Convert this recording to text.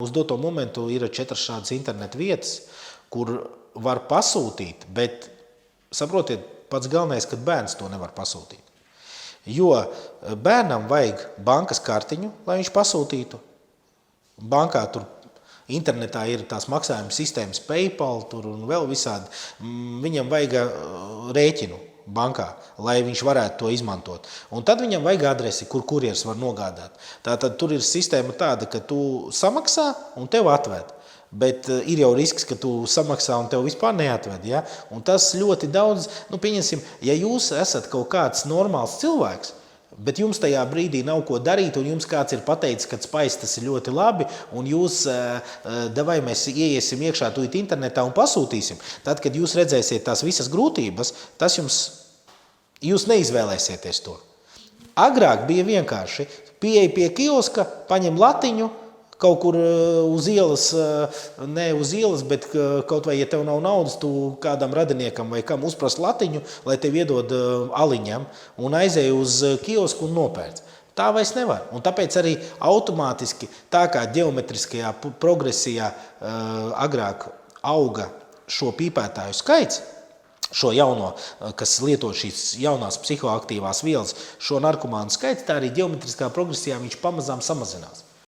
Uz doto momentu ir 4 šādas internetu vietas, kur var pasūtīt, bet saprotiet, pats galvenais, ka bērns to nevar pasūtīt. Jo bērnam vajag bankas kartiņu, lai viņš pasūtītu. Bankā tur internetā ir tās maksājuma sistēmas PayPal tur un vēl visādi. Viņam vajag rēķinu bankā, lai viņš varētu to izmantot. Un tad viņam vajag adresi, kur kurjers var nogādāt. Tātad tur ir sistēma tāda, ka tu samaksā un tev atved. Bet ir jau risks, ka tu samaksā un tev vispār neatved. Ja? Un tas ļoti daudz, pieņemsim, ja jūs esat kaut kāds normāls cilvēks, bet jums tajā brīdī nav ko darīt, un jums kāds ir pateicis, ka spaiss tas ir ļoti labi, un jūs, davai mēs ieiesim iekšā tūlīt internetā un pasūtīsim, tad, kad jūs redzēsiet tās visas grūtības, tas jūs neizvēlēsieties to. Agrāk bija vienkārši pieeja pie kioska, paņem latiņu, kaut kur uz ielas, ne uz ielas, bet kaut vai, ja tev nav naudas, tu kādam radiniekam vai kam uzprast latiņu, lai tev iedod aliņam un aizēj uz kiosku un nopērc. Tā vairs nevar. Un tāpēc arī automātiski, tā kā ģeometriskajā progresijā agrāk auga šo pīpētāju skaits, šo jauno, kas lieto šīs jaunās psihoaktīvās vielas, šo narkomānu skaits, tā arī ģeometriskā progresijā viņš pamazām samazinās.